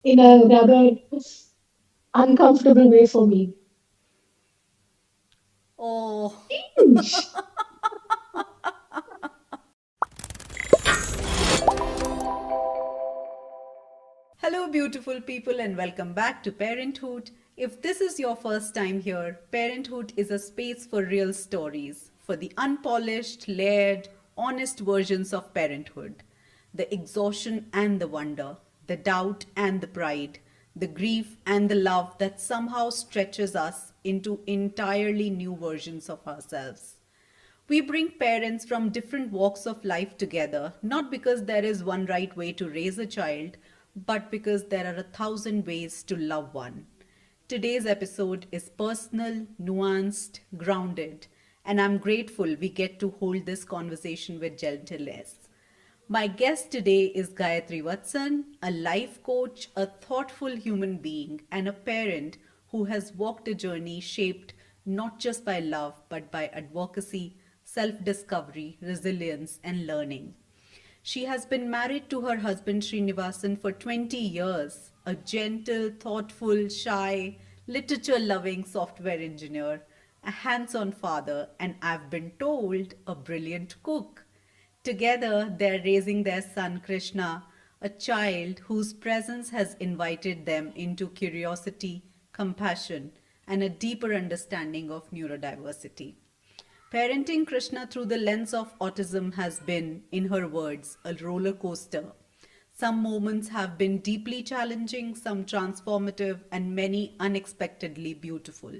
in a rather uncomfortable way for me. Oh, Cringe. hello, beautiful people, and welcome back to Parenthood. If this is your first time here, Parenthood is a space for real stories, for the unpolished, layered, honest versions of parenthood. The exhaustion and the wonder, the doubt and the pride, the grief and the love that somehow stretches us into entirely new versions of ourselves. We bring parents from different walks of life together, not because there is one right way to raise a child, but because there are a thousand ways to love one. Today's episode is personal, nuanced, grounded, and I'm grateful we get to hold this conversation with gentleness. My guest today is Gayatri Vathsan, a life coach, a thoughtful human being, and a parent who has walked a journey shaped not just by love but by advocacy, self discovery, resilience, and learning. She has been married to her husband Srinivasan for 20 years, a gentle, thoughtful, shy, literature loving software engineer, a hands on father, and I've been told a brilliant cook. Together, they're raising their son Krishna, a child whose presence has invited them into curiosity, compassion, and a deeper understanding of neurodiversity. Parenting Krishna through the lens of autism has been, in her words, a roller coaster. Some moments have been deeply challenging, some transformative, and many unexpectedly beautiful.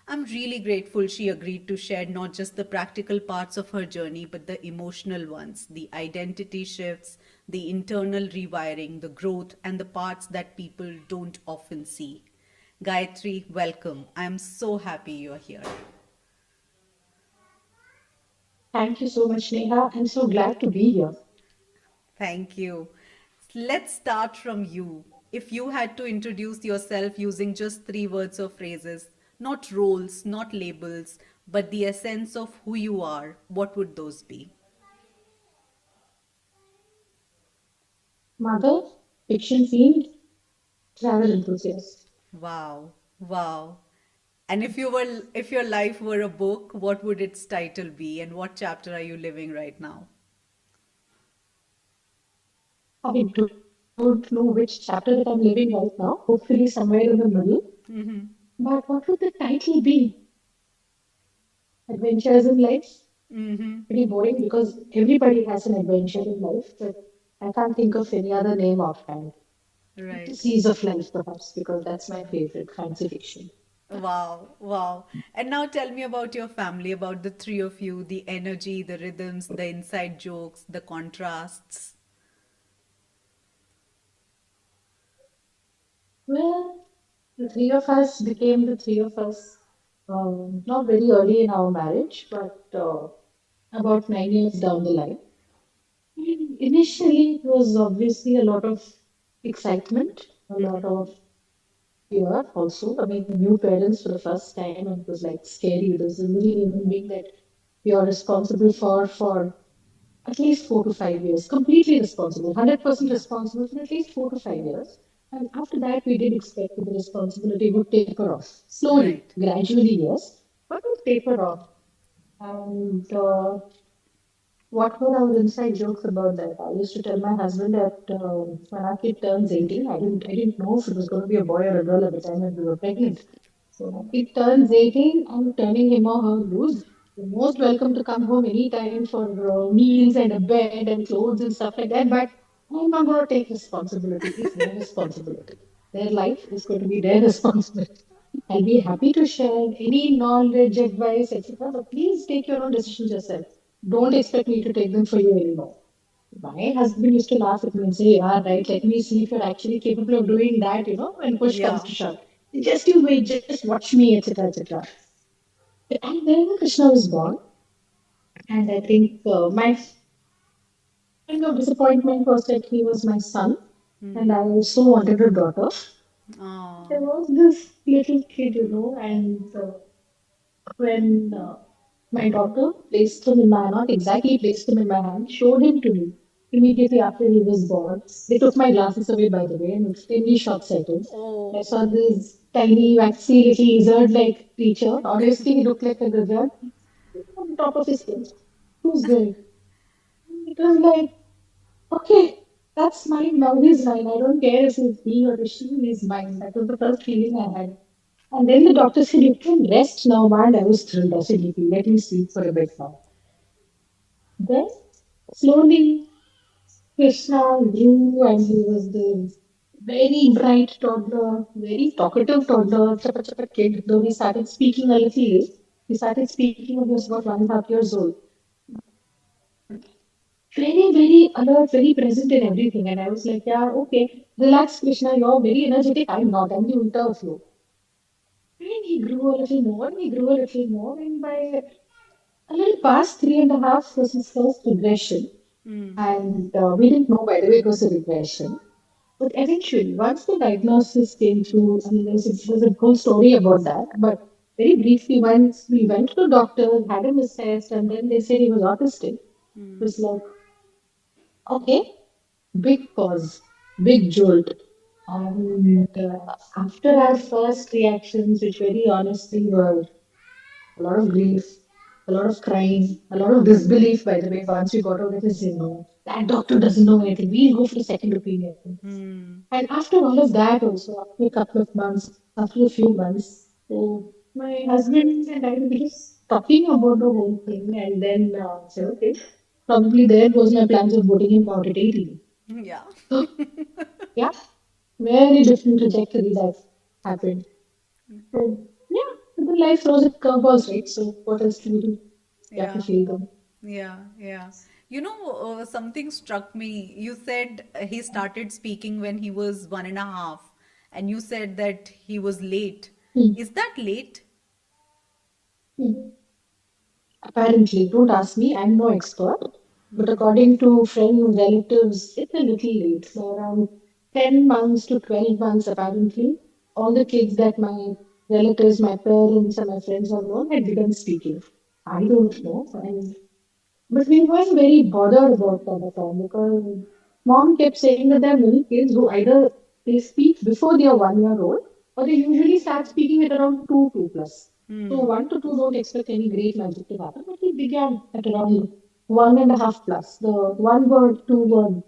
I'm really grateful she agreed to share not just the practical parts of her journey, but the emotional ones, the identity shifts, the internal rewiring, the growth, and the parts that people don't often see. Gayatri, welcome. I'm so happy you're here. Thank you so much, Neha. I'm so glad to be here. Thank you. Let's start from you. If you had to introduce yourself using just three words or phrases, not roles, not labels, but the essence of who you are, what would those be? Mother, fiction fiend, travel enthusiast. Wow, wow. And if your life were a book, what would its title be and what chapter are you living right now? I don't know which chapter that I'm living right now. Hopefully, somewhere in the middle. But what would the title be? Adventures in Life? Pretty boring because everybody has an adventure in life, but I can't think of any other name offhand. Right. Fantasies of Life, perhaps, because that's my favorite fancy fiction. Wow, wow. And now tell me about your family, about the three of you, the energy, the rhythms, the inside jokes, the contrasts. Well, the three of us became the three of us not very early in our marriage, but about 9 years down the line. And initially, it was obviously a lot of excitement, a lot of fear also. I mean, new parents for the first time, and it was like scary. There's a little human being that you're responsible for at least 4 to 5 years, completely responsible, 100% responsible for at least 4 to 5 years. And after that, we did expect that the responsibility would taper off slowly, Right. gradually, yes, but would taper off. And what were our inside jokes about that? I used to tell my husband that when our kid turns 18, I didn't know if it was going to be a boy or a girl at the time when we were pregnant. So when kid turns 18, I'm turning him or her loose. You're most welcome to come home anytime for meals and a bed and clothes and stuff like that. But I'm not going to take responsibility. It's their responsibility. Their life is going to be their responsibility. I'll be happy to share any knowledge, advice, etc. But please take your own decisions yourself. Don't expect me to take them for you anymore. My husband used to laugh at me and say, yeah, right, let me see if you're actually capable of doing that, when push comes Yeah. to shove. Just you wait, just watch me, etc., etc. And then Krishna was born, and I think my kind of disappointment was that he was my son, and I also wanted a daughter. There Oh, was this little kid, and when my daughter placed him in my, not exactly placed him in my hand, showed him to me. immediately after he was born. They took my glasses away, by the way. I'm extremely short-sighted. I Oh. saw this tiny, waxy little lizard-like creature. Obviously, he looked like a lizard on top of his head. Who's going? It was like, okay, that's mine now. He's mine. I don't care if he's he or she, he's mine. That was the first feeling I had. And then the doctor said, you can rest now, man. I was thrilled. I said, let me sleep for a bit now. Then, slowly, Krishna grew and he was the very bright toddler, very talkative toddler, chappa chappa kid, though he started speaking a little late. He started speaking when he was about 1.5 years old. Very, very alert, very present in everything. And I was like, yeah, okay, relax, Krishna, you're very energetic. I'm not. I'm the ulta of you. And he grew a little more, he grew a little more, and by a little past 3.5 was his first regression. Hmm. And we didn't know, by the way, it was a regression. But eventually, once the diagnosis came through, I mean, there's a whole story about that. But very briefly, once we went to doctors, had him assessed, and then they said he was autistic. It was like, okay, big pause, big jolt. And after our first reactions, which very honestly were a lot of grief, a lot of crying, a lot of disbelief, by the way, once we got out of this, that doctor doesn't know anything. We'll go for a second opinion. Hmm. And after all of that, also, after a couple of months, after a few months, so my husband and I were just talking about the whole thing, and then said, okay, probably there goes my plans of voting him out at 18. Yeah. So, yeah, very different trajectory that happened. So, yeah, the life throws its curveballs, right? So, what else can you do? You have to Yeah. feel them. Yeah. Yeah. Something struck me. You said he started speaking when he was 1.5, and you said that he was late. Hmm. Is that late? Hmm. Apparently, don't ask me, I'm no expert. But according to friends, relatives, it's a little late. So around 10 months to 12 months, apparently, all the kids that my relatives, my parents, and my friends have known had begun speaking. I don't know. And but we weren't very bothered about that at all because mom kept saying that there are many kids who either they speak before they are 1 year old or they usually start speaking at around two plus. So Hmm. 1 to 2 don't expect any great magic to happen, but he began at around 1.5 plus. The one word, two word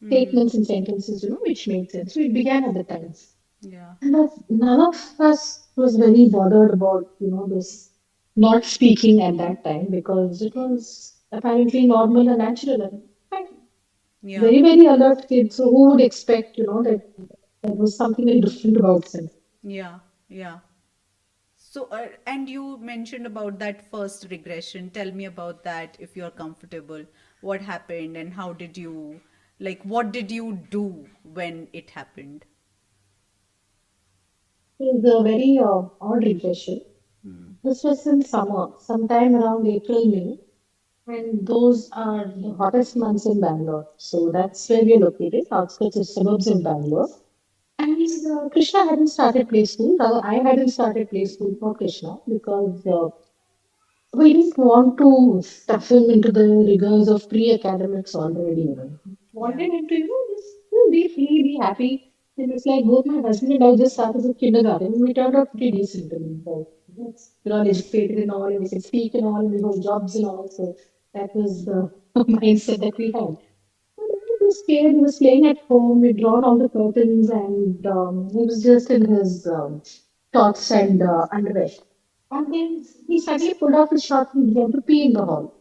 Hmm. statements and sentences, which made sense. So it began at the time. Yeah. But none of us was very bothered about, this not speaking at that time because it was apparently normal and natural and fine. Yeah. Very, very alert kid. So who would expect, that there was something very different about him? Yeah. Yeah. So, and you mentioned about that first regression. Tell me about that if you're comfortable. What happened and how did you, what did you do when it happened? It was a very odd regression. This was in summer, sometime around April, May. And those are the hottest months in Bangalore. So that's where we are located, outskirts of suburbs in Bangalore. And Krishna hadn't started play school. Rather, I hadn't started play school for Krishna because we didn't want to stuff him into the rigors of pre-academics already. Yeah. Wanted him to, just be free, be happy. And it's like both my husband and I just started with kindergarten and we turned out pretty decent. I mean, like, we're all educated and all, and we can speak and all, and we hold jobs and all. So that was the mindset that we had. He was scared. He was playing at home. We'd drawn all the curtains, and he was just in his shorts and underwear. And then he suddenly pulled off his shorts and began to pee in the hall.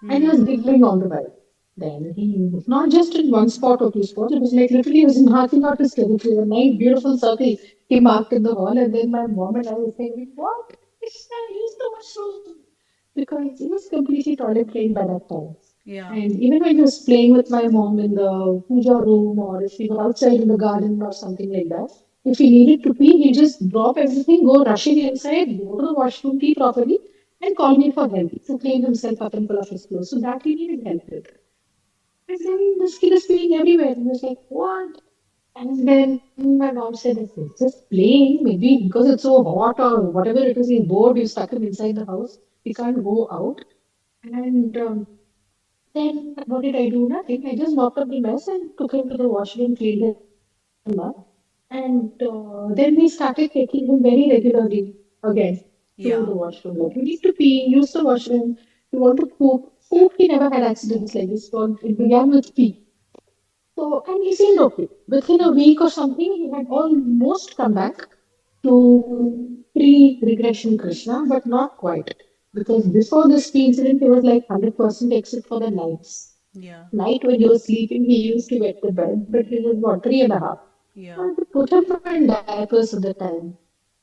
And he was giggling all the while. Then he, not just in one spot or two spots, it was like literally he was marking out his territory. A nice, beautiful circle he marked in the hall. And then my mom and I were saying, what? Krishna, use the washroom. Because he was completely toilet trained by that time. Yeah. And even when he was playing with my mom in the puja room or if we were outside in the garden or something like that, if he needed to pee, he'd just drop everything, go rushing inside, go to the washroom, pee properly, and call me for help to clean himself up and pull off his clothes. So that he needed help with. And then this kid is peeing everywhere. And I was like, what? And then my mom said, it's just playing. Maybe because it's so hot or whatever it is, he's bored, you stuck him inside the house. He can't go out. And Then what did I do? Nothing. I just mopped up the mess and took him to the washroom, cleaned him up. And then we started taking him very regularly again to Yeah. the washroom. Like, you need to pee, use the washroom. You want to poop. Poop, he never had accidents like this. But it began with pee. So, and he seemed okay. Within a week or something, he had almost come back to pre-regression Krishna, but not quite. Because before this pee incident, he was like 100% except for the nights. Yeah. Night when he was sleeping, he used to wet the bed, but he was what, 3.5. Yeah. I had to put him in diapers at the time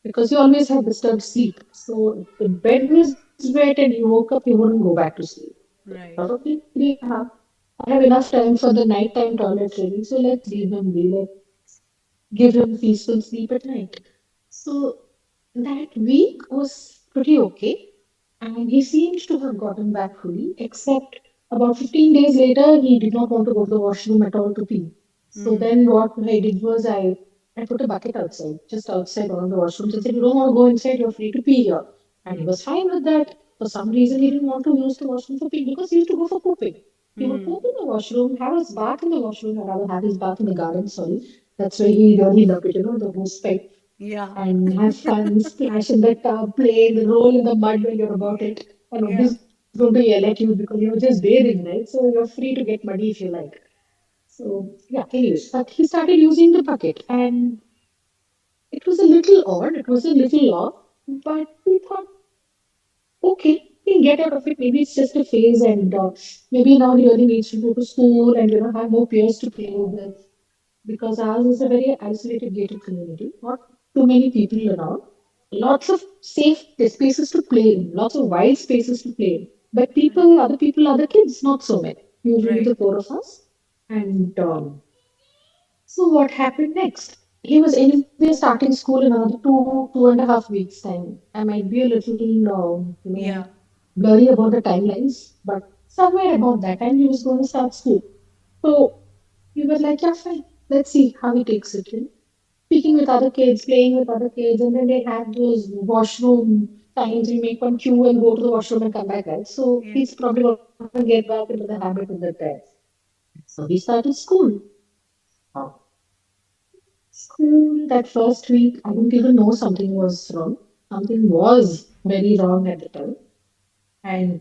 because he always had disturbed sleep. So if the bed was wet and he woke up, he wouldn't go back to sleep. Right. Probably 3.5. I have enough time for the nighttime toilet training, so let's leave him be. Let's give him peaceful sleep at night. So that week was pretty okay, and he seems to have gotten back fully, except about 15 days later, he did not want to go to the washroom at all to pee. So Mm. then what I did was I put a bucket outside, just outside one of the washrooms, and said, "You don't want to go inside, you're free to pee here." And he Mm. was fine with that. For some reason, he didn't want to use the washroom for peeing because he used to go for pooping. He would Mm. poop in the washroom, have his bath in the washroom, or rather have his bath in the garden, sorry. That's where he really loved it, the hose pipe, Yeah. and have fun, splash in the tub, play, and roll in the mud when you're about it. And Yeah. nobody's going to yell at you because you're just bathing, right? So you're free to get muddy if you like. So, yeah, anyways, but he started using the bucket, and it was a little odd, it was a little off, but we thought, okay, he'll get out of it. Maybe it's just a phase, and maybe now he really needs to go to school and have more peers to play with. Because ours is a very isolated, gated community, not too many people around. Lots of safe spaces to play in, lots of wild spaces to play in. But people, other kids, not so many. Usually Right. the four of us. And so what happened next? He was anyway starting school in another 2.5 weeks time. I might be a little, Yeah. blurry about the timelines, but somewhere about that time he was going to start school. So we were like, yeah, fine. Let's see how he takes it. Speaking with other kids, playing with other kids, and then they have those washroom times. We make one queue and go to the washroom and come back, right? So Yeah. he's probably going to get back into the habit with the time. So we started school. Uh, School that first week, I didn't even know something was wrong. Something was very wrong at the time. And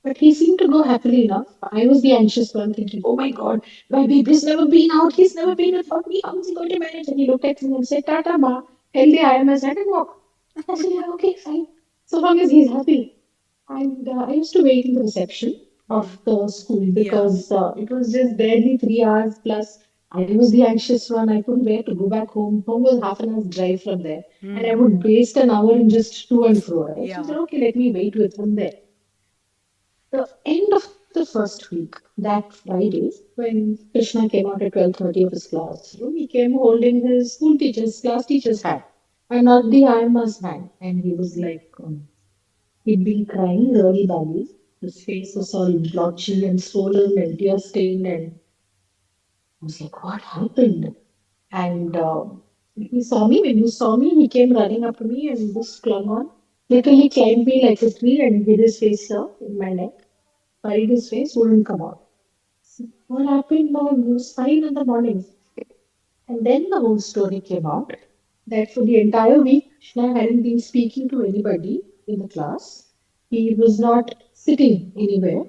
but he seemed to go happily enough. I was the anxious one thinking, oh my God, my baby's never been out. He's never been without me. How is he going to manage? And he looked at me and said, Tata, ma, healthy I am as I can walk. I said, yeah, okay, fine. So long as he's happy. And I used to wait in the reception of Mm. the school Yeah. because it was just barely 3 hours plus. I was the anxious one. I couldn't bear to go back home. Home was half an hour's drive from there. And I Mm. would waste an hour in just to and fro, right? So I Yeah. said, okay, let me wait with him there. The end of the first week, that Friday, when Krishna came out at 12:30 of his classroom, he came holding his class teacher's hand, and not the IMA's hand. And he was like, he'd been crying really badly. His face was all blotchy and swollen and tear stained, and I was like, what happened? And he saw me. When he saw me, he came running up to me and just clung on. Literally climbed me like a tree and hid his face here in my neck. Buried his face, wouldn't come out. What happened? No, he was fine in the morning. And then the whole story came out that for the entire week, Krishna hadn't been speaking to anybody in the class. He was not sitting anywhere.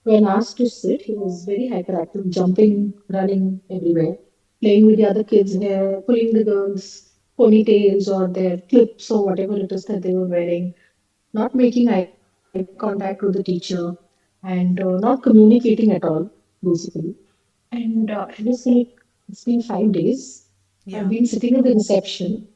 When asked to sit, he was very hyperactive, jumping, running everywhere, playing with the other kids' hair, pulling the girls' ponytails or their clips or whatever it is that they were wearing, not making eye contact with the teacher, and not communicating at all, basically. And it was like, it's been 5 days. I've Yeah. been sitting at the reception.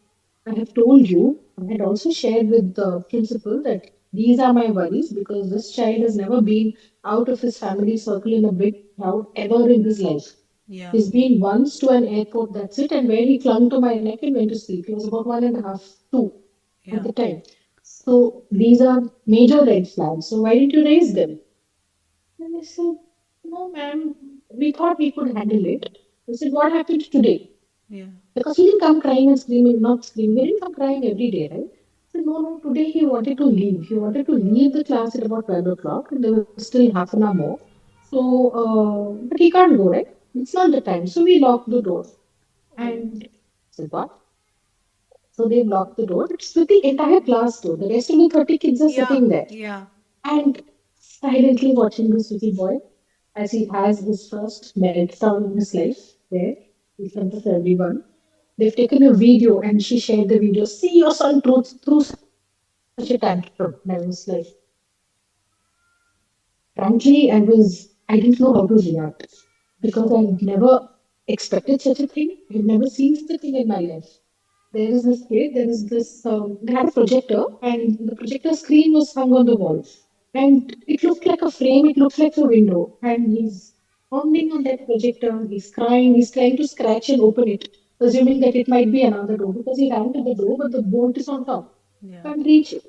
I have told you, I had also shared with the principal that these are my worries because this child has never been out of his family circle in a big crowd ever in his life. Yeah. He's been once to an airport, that's it, and where he clung to my neck and went to sleep. He was about 1.5, 2 at Yeah. the time. So these are major red flags. So why didn't you raise them? And I said, no, ma'am, we thought we could handle it. I said, what happened today? Yeah. Because he didn't come crying and screaming, not screaming. He didn't come crying every day, right? I said, no, no, today he wanted to leave. He wanted to leave the class at about 12 o'clock, and there was still half an hour more. So, but he can't go, right? It's not the time. So we lock the door. Oh. And so what? So they locked the door. It's with the entire class door. The rest of the 30 kids are Yeah, sitting there. yeah, And silently watching this little boy as he has his first meltdown in his life there in front of everyone. They've taken a video and she shared the video. See your son through such a tantrum. And I was like, frankly, I didn't know how to react because I never expected such a thing. I've never seen such a thing in my life. They had a projector, and the projector screen was hung on the wall. And it looked like a frame, it looked like a window. And he's pounding on that projector, he's trying to scratch and open it, assuming that it might be another door because he ran to the door, but the bolt is on top. yeah, Can't reach it.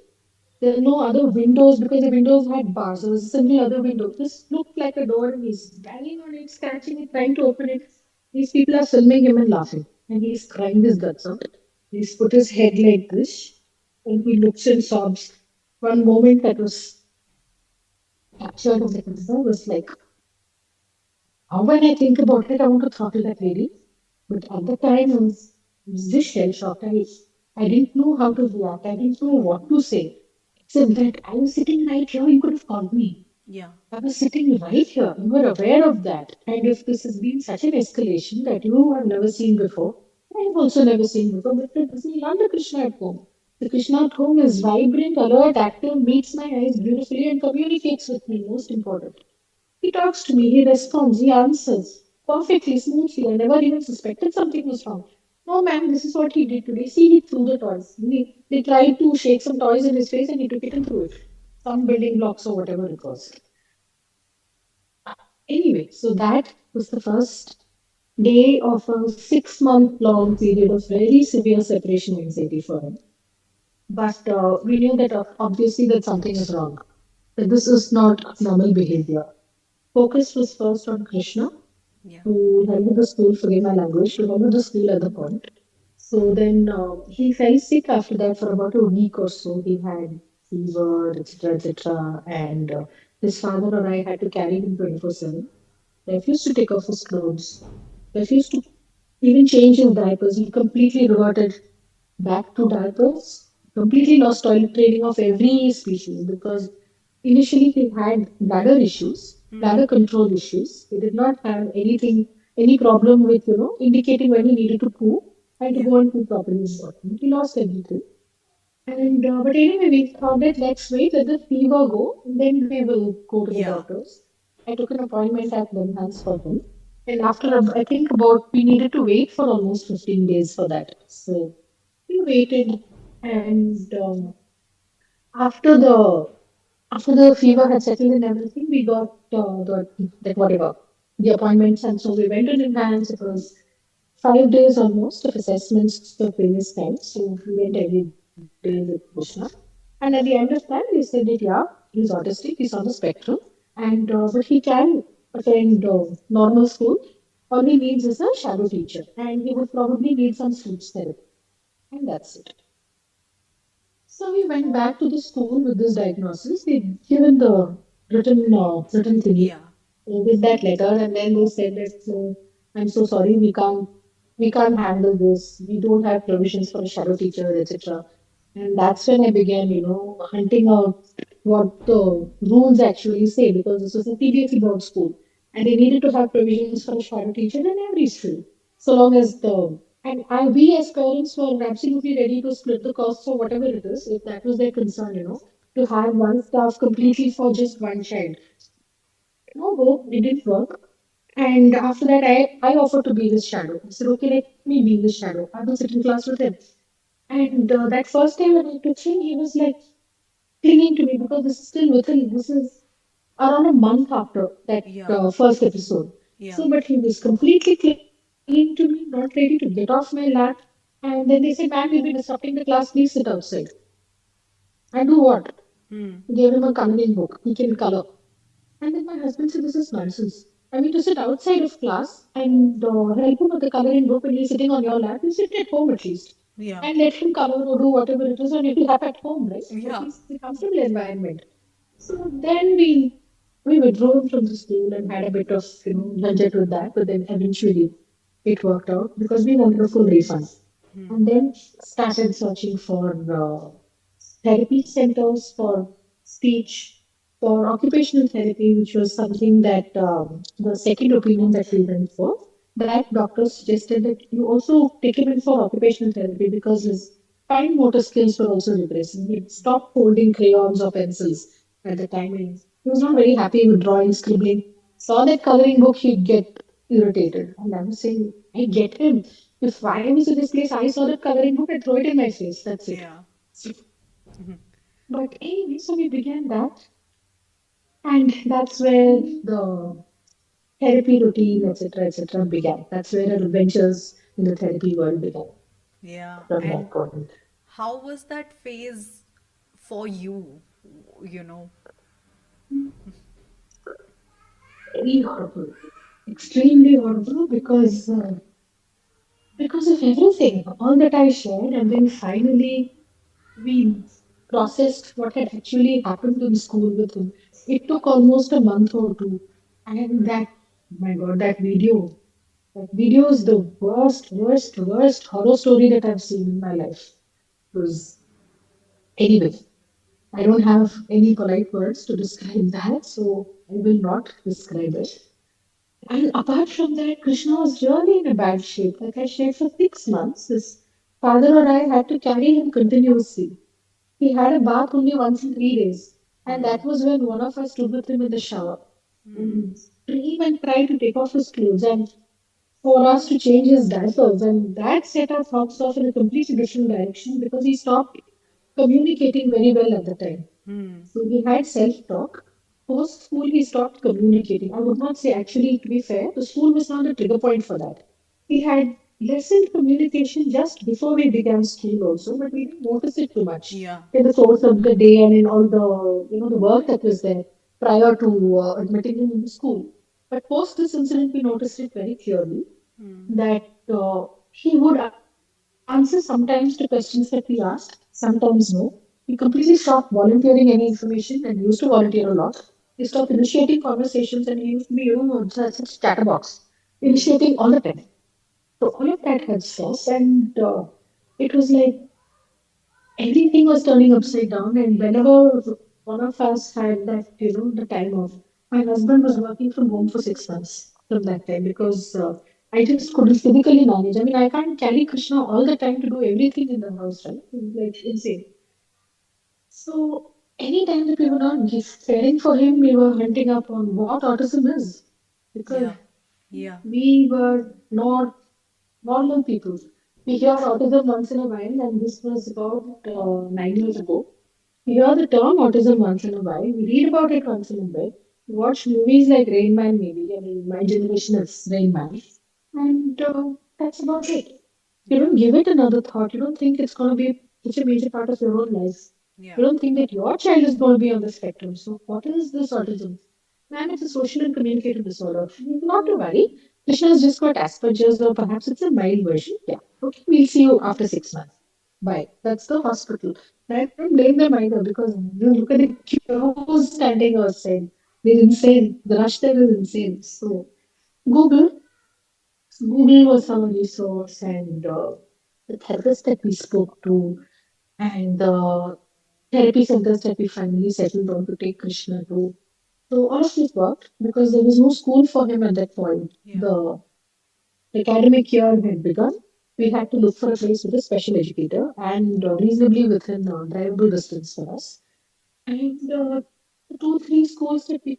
There are no other windows because the windows had bars. There was a single other window. This looked like a door and he's banging on it, scratching it, trying to open it. These people are filming him and laughing. And he's crying his guts out. He's put his head like this and he looks and sobs. One moment that was captured of the camera was like, how when I think about it, I want to throttle that lady. But at the time, I was just shell shocked. I didn't know how to react. I didn't know what to say. Except that I was sitting right here. You could have called me. yeah, I was sitting right here. You were aware of that. And if this has been such an escalation that you have never seen before, I have also never seen before, but it doesn't learn the Krishna at home. The Krishna at home is vibrant, alert, active, meets my eyes beautifully, and communicates with me, most important. He talks to me, he responds, he answers perfectly, smoothly. I never even suspected something was wrong. No, ma'am, this is what he did today. See, he threw the toys. They tried to shake some toys in his face and he took it and threw it. Some building blocks or whatever it was. Anyway, so that was the first day of a 6 month long period of very severe separation anxiety for him. But we knew that obviously that something is wrong, that this is not normal behavior. Focus was first on Krishna, yeah. to help with the school, forgive my language, to help with the school at the point. So then he fell sick after that for about a week or so. He had fever, etc., etc. And his father or I had to carry him 24/7. Refused to take off his clothes, refused to even change his diapers. He completely reverted back to diapers, completely lost toilet training of every species because initially he had bladder issues, bladder control issues. He did not have any problem with, indicating when he needed to poo and to Yeah. go and poo properly is important. He lost everything. And but anyway, we thought that let's wait, let the fever go, and then we will go to the Yeah. doctors. I took an appointment at Benhans for him, and after I think about we needed to wait for almost 15 days for that. So we waited, and after the after the fever had settled and everything, we got that whatever the appointments, and so we went in advance. It was 5 days almost of assessments for various kinds. So we went every day with Krishna. And at the end of that, they said that yeah, he's autistic, he's on the spectrum, and but he can attend normal school. All he needs is a shadow teacher, and he would probably need some speech therapy, and that's it. So we went back to the school with this diagnosis. They'd given the written thingy Yeah. with that letter, and then they said that I'm so sorry, we can't handle this. We don't have provisions for a shadow teacher, etc. And that's when I began, hunting out what the rules actually say because this was a CBSE board school, and they needed to have provisions for a shadow teacher in every school, so long as we as parents were absolutely ready to split the costs for whatever it is, if that was their concern, to have one staff completely for just one child. No go, it didn't work. And after that, I offered to be his shadow. I said, okay, let me be his shadow. I will sit in class with him. And that first day when I took him, he was like clinging to me because this is still within, this is around a month after that Yeah. first episode. Yeah. So, but he was completely clinging to me, not ready to get off my lap. And then they said, ma'am, you'll be disrupting the class, please sit outside. And do what? Hmm. Gave him a coloring book. He can color. And then my husband said, this is nonsense. I mean, to sit outside of class and help him with the coloring book when he's sitting on your lap, you sit at home at least. Yeah. And let him color or do whatever it is on your lap at home, right? At Yeah. least it's a comfortable environment. So then we We withdrew him from the school and had a bit of, budget with that, but then eventually it worked out because we wanted a full refund. And then started searching for therapy centers for speech, for occupational therapy, which was something that the second opinion that we went for, that doctor suggested that you also take him in for occupational therapy because his fine motor skills were also regressing. He stopped holding crayons or pencils at the time and he was not very happy with drawing, scribbling. Saw that coloring book, he'd get irritated. And I was saying, I get him. If I was in this place, I saw that coloring book, I'd throw it in my face. That's it. Yeah. So but anyway, so we began that, and that's where the therapy routine, etc., began. That's where our adventures in the therapy world began Yeah. from that And point. how was that phase for you? You know? Very horrible, extremely horrible because of everything, all that I shared, and then finally we processed what had actually happened in school with him. It took almost a month or two, and that, my God, that video is the worst horror story that I've seen in my life. It was anyway. I don't have any polite words to describe that, so I will not describe it. And apart from that, Krishna was really in a bad shape. Like I shared for 6 months, his father or I had to carry him continuously. He had a bath only once in 3 days, and that was when one of us stood with him in the shower and scream and try to take off his clothes and for us to change his diapers. And that set our thoughts off in a completely different direction because he stopped communicating very well at the time. So he had self-talk. Post school, he stopped communicating. I would not say actually, to be fair, the school was not a trigger point for that. He had lessened communication just before we began school also, but we didn't notice it too much Yeah. in the course of the day and in all the the work that was there prior to admitting him into school. But post this incident, we noticed it very clearly that he would answer sometimes to questions that we asked, sometimes no. He completely stopped volunteering any information and used to volunteer a lot. He stopped initiating conversations and he used to be, such chatterbox, initiating all the time. So all of that had stress and it was like everything was turning upside down. And whenever one of us had that, the time off, my husband was working from home for 6 months from that time because I just couldn't physically manage. I mean, I can't carry Krishna all the time to do everything in the house, right? It's like insane. So anytime that we were not caring for him, we were hunting up on what autism is because Yeah. Yeah. we were not normal people. We hear autism once in a while, and this was about 9 years ago. We hear the term autism once in a while. We read about it once in a bit. We watch movies like Rain Man, maybe. I mean, my generation is Rain Man. And that's about it. You Yeah. don't give it another thought. You don't think it's going to be such a major part of your own life. Yeah. You don't think that your child is going to be on the spectrum. So, what is this autism? Man, it's a social and communicative disorder. Not to worry. Krishna's just got Asperger's, or perhaps it's a mild version. Yeah. Okay, we'll see you after 6 months. Bye. That's the hospital. I don't blame them either because you look at the queues standing outside. They're insane. The rush there is insane. So, Google. Google was our resource, and the therapist that we spoke to, and the therapy centers that we finally settled on to take Krishna to. So all of it worked because there was no school for him at that point. Yeah. The academic year had begun. We had to look for a place with a special educator and reasonably within drivable distance for us. And the two, three schools that we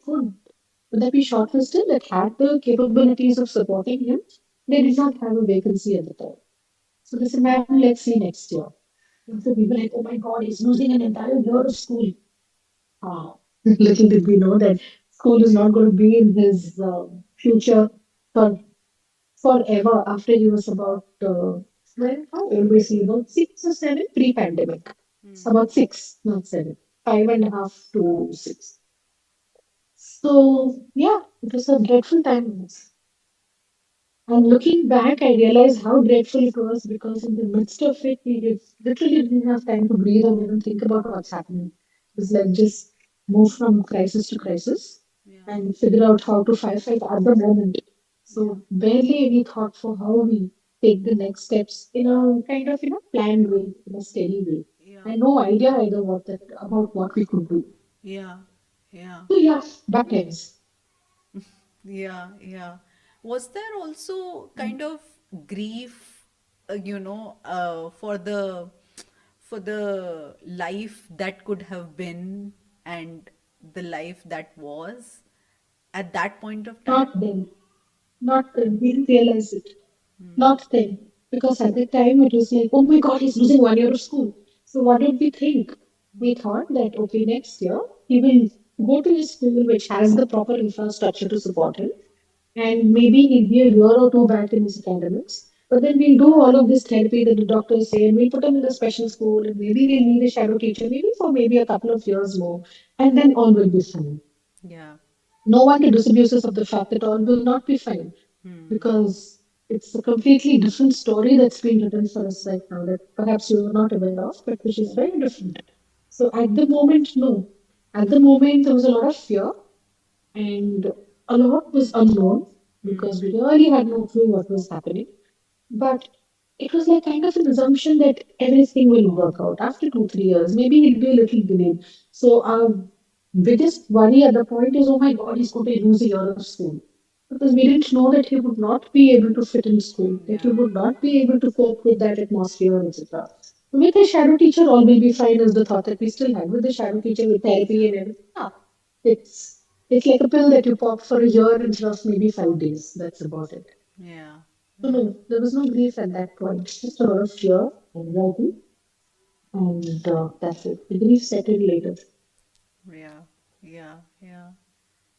shortlisted that had the capabilities of supporting him, they did not have a vacancy at the time. So they said, ma'am, let's see next year. And so we were like, oh my God, he's losing an entire year of school. Ah, little did we know that school is not going to be in his future for forever after he was about, how old was he? About 6 or 7 pre-pandemic. About six, not 7. 5.5 to 6. So, yeah, it was a dreadful time. And looking back, I realized how dreadful it was because in the midst of it, literally didn't have time to breathe or even think about what's happening. It was like just move from crisis to crisis. and figure out how to firefight at the moment. Yeah. So barely any thought for how we take the next steps in a kind of planned way, in a steady way. Yeah. And no idea either about what we could do. Yeah. Yeah. So yeah, that is. Yeah, yeah. Was there also kind of grief, for the life that could have been and the life that was at that point of time? Not then. Not then. We didn't realize it. Not then. Because at that time it was like, oh my God, he's losing 1 year of school. So what did we think? We thought that, okay, next year he will go to a school which has the proper infrastructure to support him. And maybe he'll be a year or two back in his academics. But then we'll do all of this therapy that the doctors say, and we'll put him in a special school, and maybe we'll need a shadow teacher, maybe for maybe a couple of years more, and then all will be fine. Yeah. No one can disabuse us of the fact that all will not be fine because it's a completely different story that's being written for us right now that perhaps you are not aware of, but which is very different. So at the moment, no. At the moment, there was a lot of fear and a lot was unknown because we really had no clue what was happening. But it was like kind of an assumption that everything will work out after 2, 3 years. Maybe he'll be a little delayed. So our biggest worry at the point is, oh my God, he's going to lose a year of school. Because we didn't know that he would not be able to fit in school, that he Yeah. would not be able to cope with that atmosphere, etc. With a shadow teacher, all will be fine is the thought that we still had with the shadow teacher, with therapy and everything. Yeah, it's like a pill that you pop for a year instead of maybe 5 days. That's about it. Yeah. So no, there was no grief at that point. Just a lot of fear, anxiety, and that's it. The grief settled later. Yeah, yeah, yeah.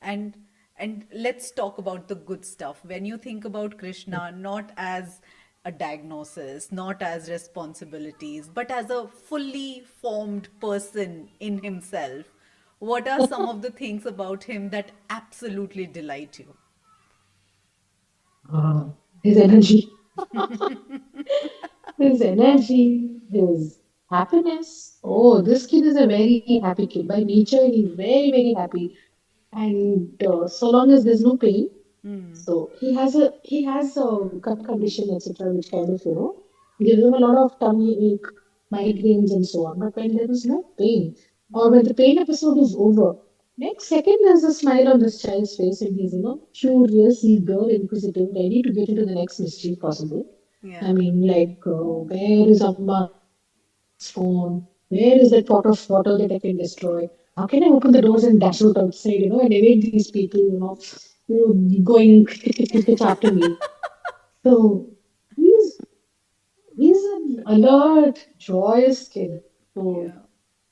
And and let's talk about the good stuff. When you think about Krishna, not as a diagnosis, not as responsibilities, but as a fully formed person in himself, what are some of the things about him that absolutely delight you? His energy, his energy, his happiness. Oh, this kid is a very happy kid. By nature, he's very, very happy. And so long as there's no pain, so he has a gut condition, etc., which kind of gives him a lot of tummy ache, migraines, and so on. But when there is no pain, or when the pain episode is over, next second there's a smile on this child's face, and he's curious, eager, inquisitive, ready to get into the next mischief possible. I Yeah. mean, like, where is Amma's phone? Where is that pot of water that I can destroy? How can I open the doors and dash out outside, and evade these people, going after me? So he's he's an alert, joyous kid. So, Yeah.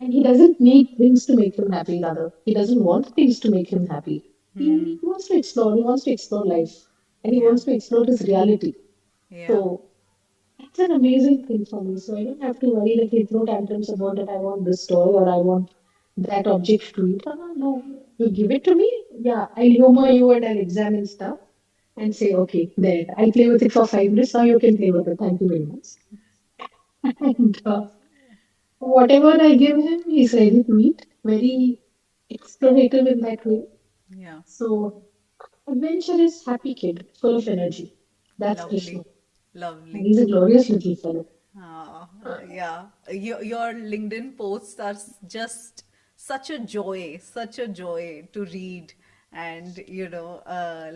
and he doesn't need things to make him happy, rather. He doesn't want things to make him happy. He wants to explore, he wants to explore life. And he Yeah. wants to explore his reality. Yeah. So it's an amazing thing for me. So I don't have to worry that he throw tantrums about that I want this toy or I want that object to eat. Oh, no, you give it to me. Yeah, I'll humor you and I'll examine stuff and say, okay, there, I'll play with it for 5 minutes. Now you can play with it. Thank you very much. And whatever I give him, he's ready to eat. Very explorative in that way. Yeah. So adventurous, happy kid, full of energy. That's Krishna. Lovely. And Lovely. he's a glorious little fellow. Yeah. Your LinkedIn posts are just such a joy to read. And,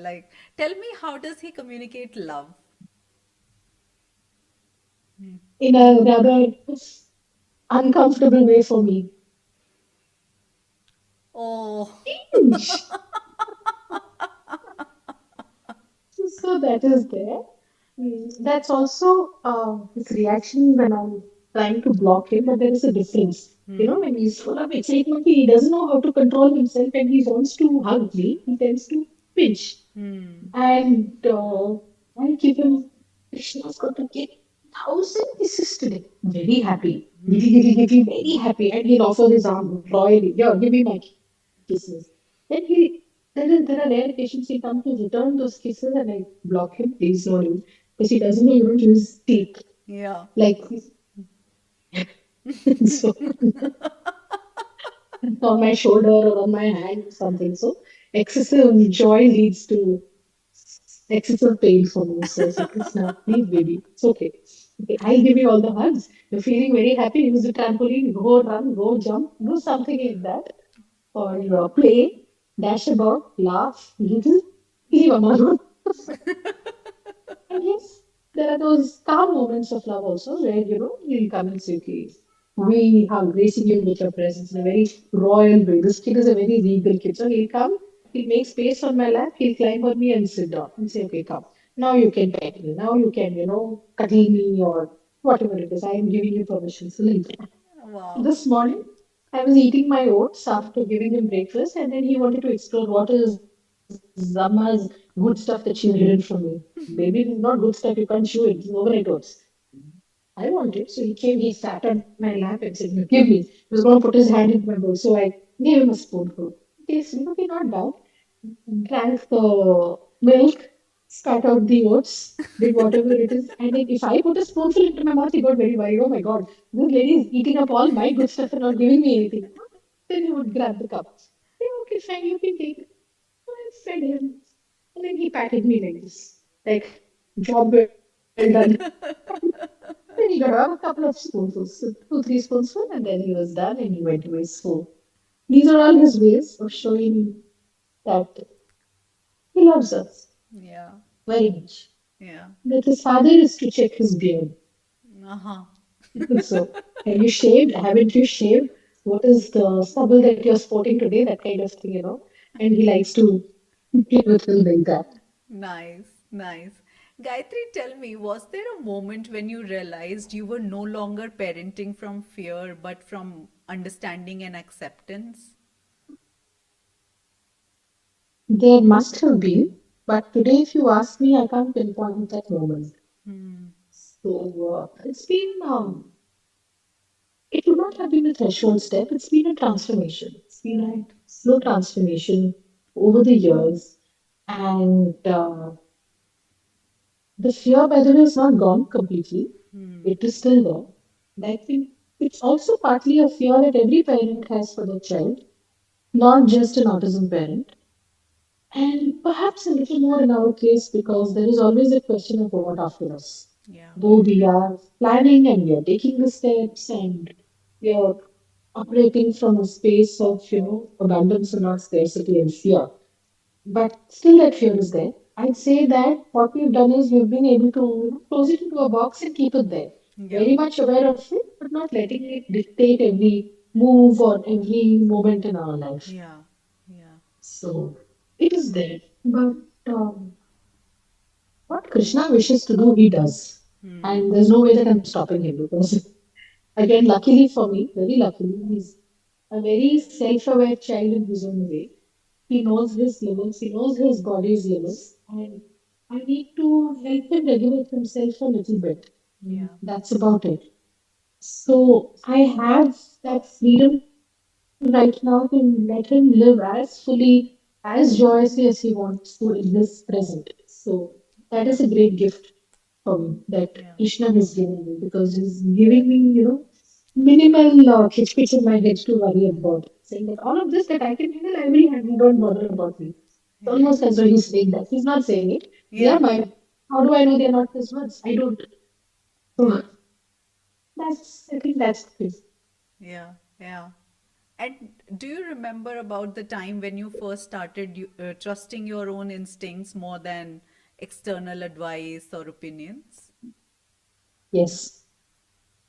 like, tell me, how does he communicate love? In a rather uncomfortable way for me. Oh, Cringe. So that is there. That's also his reaction when I'm trying to block him, but there is a difference. When he's full of excitement, he doesn't know how to control himself and he wants to hug me, he tends to pinch. And I give him, Krishna's going to get 1,000 kisses today. Very happy. Giddy, giddy, giddy, very happy. And he'll offer his arm royally. Yeah, give me my kisses. Then there are rare occasions he'll come to return those kisses and I block him. Please, no, because he doesn't know you don't use teeth. yeah. Like, so on my shoulder or on my hand or something. So excessive joy leads to excessive pain for me. So I said, Krishna, please, baby, it's okay. Okay, I'll give you all the hugs. You're feeling very happy. Use the trampoline, go run, go jump, do something like that. Or play, dash about, laugh, giggle, leave them alone. And yes, there are those calm moments of love also where, he'll come and say, okay, we are gracing you with your presence in a very royal way. This kid is a very regal kid. So he'll come, he'll make space on my lap, he'll climb on me and sit down and say, okay, come. Now you can pet me. Now you can, cuddle me or whatever it is. I am giving you permission. So like that. Wow. This morning, I was eating my oats after giving him breakfast, and then he wanted to explore what is Zamma's good stuff that she's hidden from me. Baby, this is not good stuff, you can't chew it, it's overnight oats. I want it, so he came, he sat on my lap and said, "No, give me." He was going to put his hand into my bowl, so I gave him a spoonful. Tasted okay, not bad. Drank the milk, spat out the oats, did whatever it is. And then if I put a spoonful into my mouth, he got very worried. Oh my God, this lady is eating up all my good stuff and not giving me anything. Then he would grab the cup. Yeah, okay, fine, you can take. So I fed him. And then he patted me like this. Like, job well done. Then he got a couple of spoonfuls, so two, three spoonfuls, and then he was done and he went away. So these are all his ways of showing that he loves us Yeah. very much. Yeah. But his father is to check his beard. Uh-huh. So, have you shaved? Haven't you shaved? What is the stubble that you're sporting today? That kind of thing. And he likes to play with him like that. Nice, nice. Gayatri, tell me, was there a moment when you realized you were no longer parenting from fear but from understanding and acceptance? There must have been, but today, if you ask me, I can't pinpoint that moment. Hmm. So, it's been, it would not have been a threshold step, it's been a transformation. It's been a Right. slow transformation over the years. And the fear, by the way, is not gone completely. Hmm. It is still there. And I think it's also partly a fear that every parent has for their child, not just an autism parent. And perhaps a little more in our case because there is always a question of what after us. Yeah. Though we are planning and we are taking the steps and we are operating from a space of, abundance and not scarcity and fear. But still that fear is there. I'd say that what we've done is we've been able to close it into a box and keep it there. Yeah. Very much aware of it, but not letting it dictate every move or every moment in our life. Yeah. Yeah. So it is there. But what Krishna wishes to do, he does. Hmm. And there's no way that I'm stopping him because, again, luckily for me, very luckily, he's a very self aware child in his own way. He knows his limits, he knows his body's limits, and I need to help him regulate himself a little bit. Yeah. That's about it. So I have that freedom right now to let him live as fully, as joyously as he wants to in this present. So that is a great Yeah. gift for me that Krishna Yeah. has given me because he's giving me, minimal kitch in my head to worry about. Saying that all of this that I can handle, I will handle. Don't bother about me. It's Yeah. almost as though he's saying that. He's not saying it. They are Yeah. my. How do I know they're not his words? I don't. Yeah. So I think that's the thing. Yeah. Yeah. And do you remember about the time when you first started trusting your own instincts more than external advice or opinions? Yes.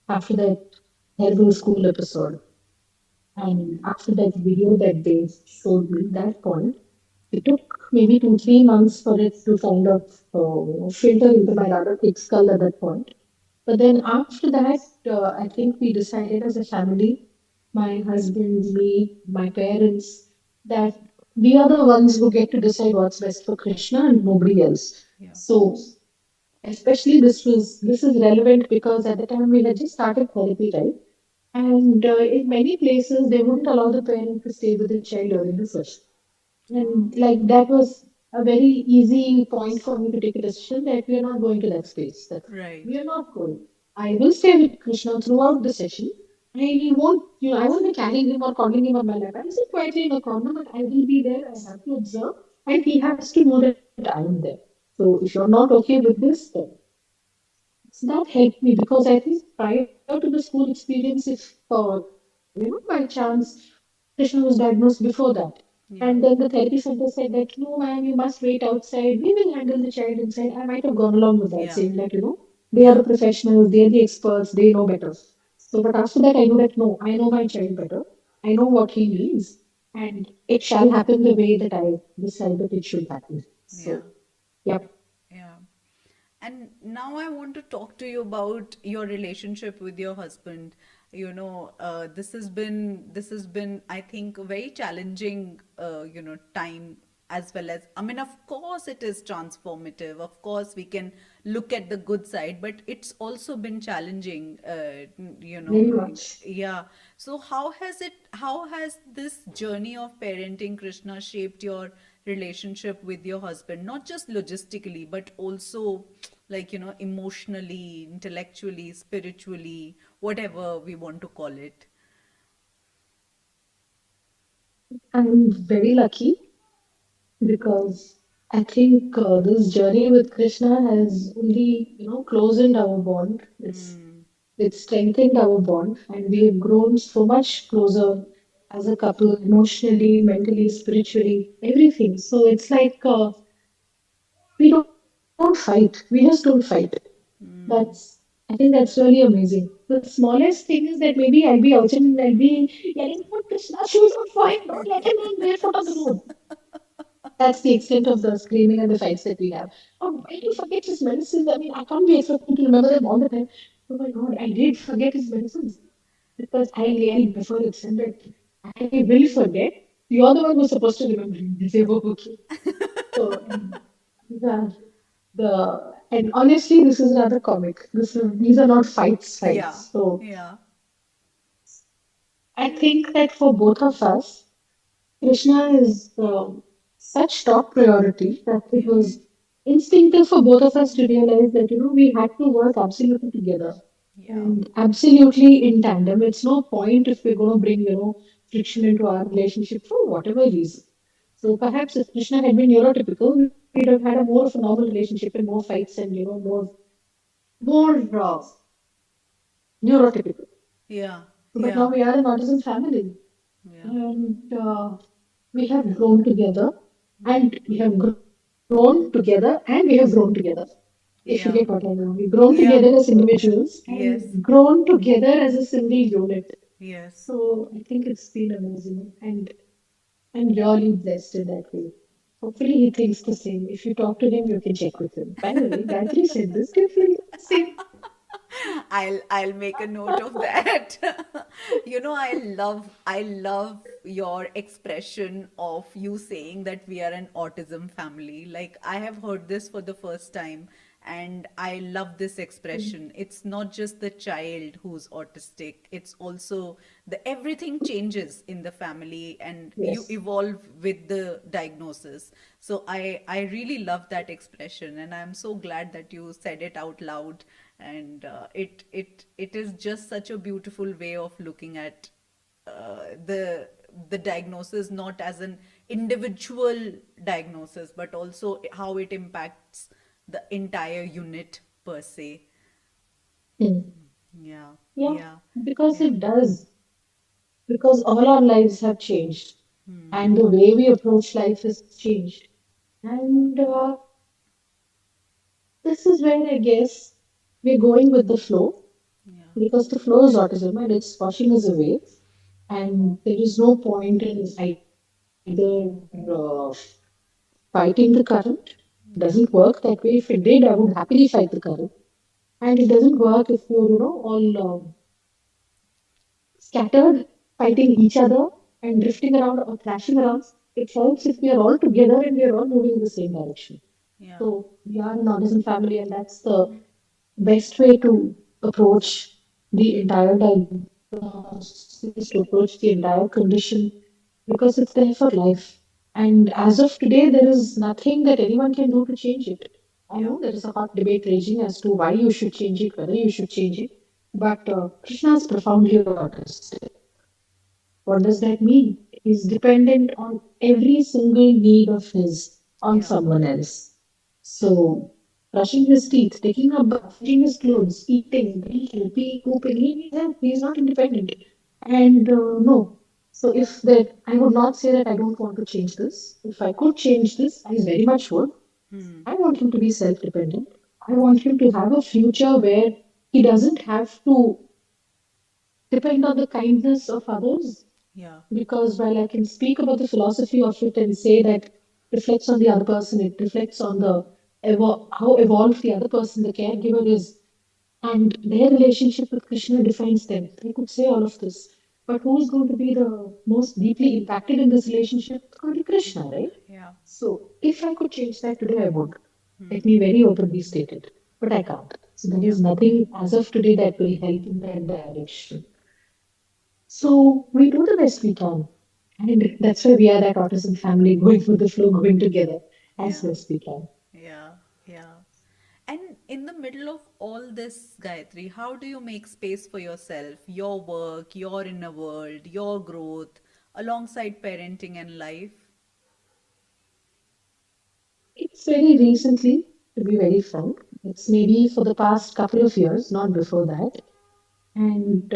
After that terrible school episode, and after that video that they showed me, that point, it took maybe 2, 3 months for it to kind of filter into my rather thick skull at that point. But then after that, I think we decided as a family, my husband, me, my parents, that we are the ones who get to decide what's best for Krishna and nobody else. Yeah. So especially this is relevant because at the time we had just started therapy, right? And in many places they wouldn't allow the parent to stay with the child during the session. Oh, And like that was a very easy point for me to take a decision that we are not going to that space. That right. we are not going. I will stay with Krishna throughout the session, I won't be carrying him or calling him on my lap. I'll sit quietly in a corner, but I will be there. I have to observe, and he has to know that I am there. So if you're not okay with this, then that helped me because I think prior to the school experience, if by chance Krishna was diagnosed before that, and Yeah. then the therapy center said that no, ma'am, you must wait outside. We will handle the child inside. I might have gone along with that, Yeah. saying that they are Yeah. the professionals, they are the experts, they know better. So, but after that, I know that no, I know my child better. I know what he needs, and it shall happen the way that I decided it should happen. Yeah. So, yep. Yeah. And now I want to talk to you about your relationship with your husband. This has been, I think, a very challenging, time, as well as, I mean, of course, it is transformative. Of course, we can look at the good side, but it's also been challenging. Very much. Yeah. So how has this journey of parenting, Krishna, shaped your relationship with your husband, not just logistically, but also, like, emotionally, intellectually, spiritually, whatever we want to call it. I'm very lucky because I think this journey with Krishna has only, closened our bond. It's strengthened our bond, and we have grown so much closer as a couple, emotionally, mentally, spiritually, everything. So it's like we don't fight. We just don't fight. That's I think that's really amazing. The smallest thing is that maybe I'll be out and I'll be yelling, "Put Krishna's shoes on fire! Don't let him run barefoot on the road." That's the extent of the screaming and the fights that we have. Oh, why do you forget his medicines? I mean, I can't be expected to remember them all the time. Oh my God, I did forget his medicines because I yelled before it ended. I will forget. You're the one who's supposed to remember. I say, oh, okay. So, the, and honestly, this is rather comic. These are not Yeah. fights. So, Yeah. I think that for both of us, Krishna is such top priority that it Yeah. was instinctive for both of us to realize that we had to work absolutely together Yeah. and absolutely in tandem. It's no point if we're going to bring friction into our relationship for whatever reason. So perhaps if Krishna had been neurotypical, we'd have had a more of a normal relationship and more fights and more neurotypical. Yeah. But now Yeah. we are an autism family. Yeah. And we have grown together, and we have grown together, and we have grown together. If you get what I Yeah. mean, we've grown together Yeah. as individuals and Yes. grown together as a single unit. Yes. So I think it's been amazing, and I'm really blessed in that way. Hopefully, he thinks the same. If you talk to him, you can check with him. By the way, Gayatri said this. Do you feel the same? I'll make a note of that. I love your expression of you saying that we are an autism family. Like, I have heard this for the first time, and I love this expression. It's not just the child who's autistic, it's also the everything changes in the family, and you Yes. evolve with the diagnosis. So I really love that expression, and I'm so glad that you said it out loud. And it is just such a beautiful way of looking at the diagnosis, not as an individual diagnosis, but also how it impacts the entire unit per se. Hmm. Yeah. Yeah, Yeah. because Yeah. it does. Because all our lives have changed, and the way we approach life has changed. And this is where I guess we're going with the flow Yeah. because the flow is autism and it's washing us away. And there is no point in either fighting the current. Doesn't Yeah. work that way. If it did, I would happily fight the current. And it doesn't work if you're, all scattered, fighting each other and drifting around or thrashing around. It helps if we are all together and we are all moving in the same direction. Yeah. So we are an autism family, and that's the best way to approach the entire diagnosis, to approach the entire condition, because it's there for life. And as of today, there is nothing that anyone can do to change it. I know there is a hot debate raging as to why you should change it, whether you should change it. But Krishna is profoundly autistic. What does that mean? He's dependent on every single need of his on Yeah. someone else. So, brushing his teeth, taking a bath, changing his clothes, eating, drinking, pooping, he needs help. He is not independent. And no. So, if that, I would not say that I don't want to change this. If I could change this, I very much would. Hmm. I want him to be self dependent. I want him to have a future where he doesn't have to depend on the kindness of others, Yeah. because while I can speak about the philosophy of it and say that reflects on the other person, it reflects on the how evolved the other person, the caregiver is, and their relationship with Krishna defines them. I could say all of this, but who is going to be the most deeply impacted in this relationship? It's going to be Krishna, right? Yeah. So if I could change that today, I would. Let me very openly state it, but I can't. So there Yeah. is nothing as of today that will help in that direction. So we do the best we can. And that's why we are that autism family going with the flow, going together as Yeah. best we can. Yeah. Yeah. And in the middle of all this, Gayatri, how do you make space for yourself, your work, your inner world, your growth, alongside parenting and life? It's very recently, to be very frank. It's maybe for the past couple of years, not before that. And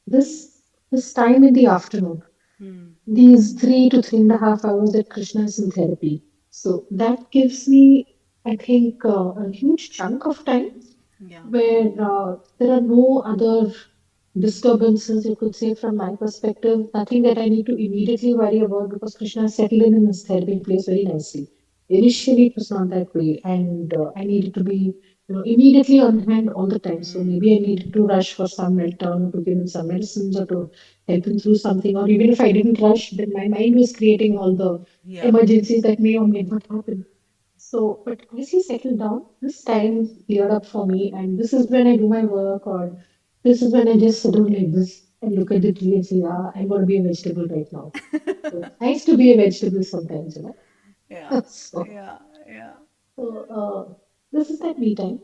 this this time in the afternoon, Hmm. these 3 to 3.5 hours that Krishna is in therapy. So that gives me, I think, a huge chunk of time Yeah. where there are no other disturbances, you could say, from my perspective. Nothing that I need to immediately worry about because Krishna settled in his therapy place very nicely. Initially, it was not that way, and I needed to be, immediately on hand all the time. So Hmm. maybe I needed to rush for some meltdown to give him some medicines or to help him through something. Or even if I didn't rush, then my mind was creating all the Yeah. emergencies that may or may not happen. So, but as he settled down, this time cleared up for me, and this is when I do my work, or this is when I just sit down like this and look at the tree and say, ah, I want to be a vegetable right now. So it's nice to be a vegetable sometimes, you Yeah. know. So, Yeah. Yeah. so this is that me time.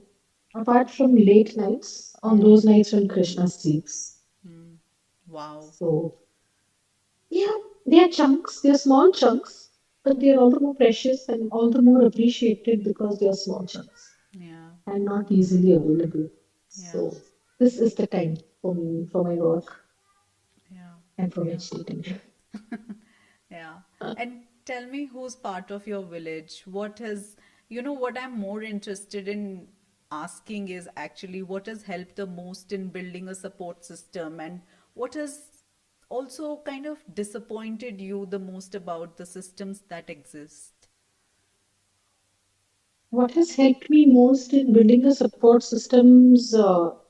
Apart from late nights, on Hmm. those nights when Krishna sleeps. Hmm. Wow. So, yeah, they are chunks, they are small chunks, but they are all the more precious and all the more appreciated because they are small chunks Yeah. and not easily available. Yeah. So this is the time for me, for my work Yeah. and for Yeah. meditating. Yeah. And tell me who's part of your village? What has, what I'm more interested in asking is actually what has helped the most in building a support system, and what has also kind of disappointed you the most about the systems that exist? What has helped me most in building the support systems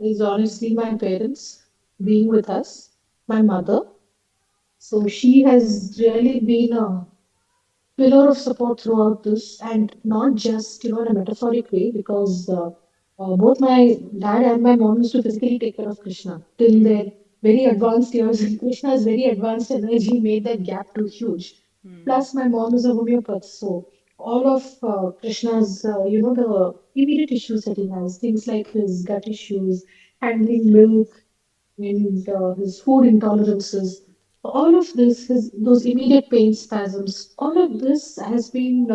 is honestly my parents being with us, my mother. So she has really been a pillar of support throughout this, and not just in a metaphoric way, because both my dad and my mom used to physically take care of Krishna till Hmm. their very advanced years, and Krishna's very advanced energy made that gap too huge. Hmm. Plus, my mom is a homeopath, so all of Krishna's, the immediate issues that he has, things like his gut issues, handling milk, and his food intolerances, all of this, those immediate pain spasms, all of this has been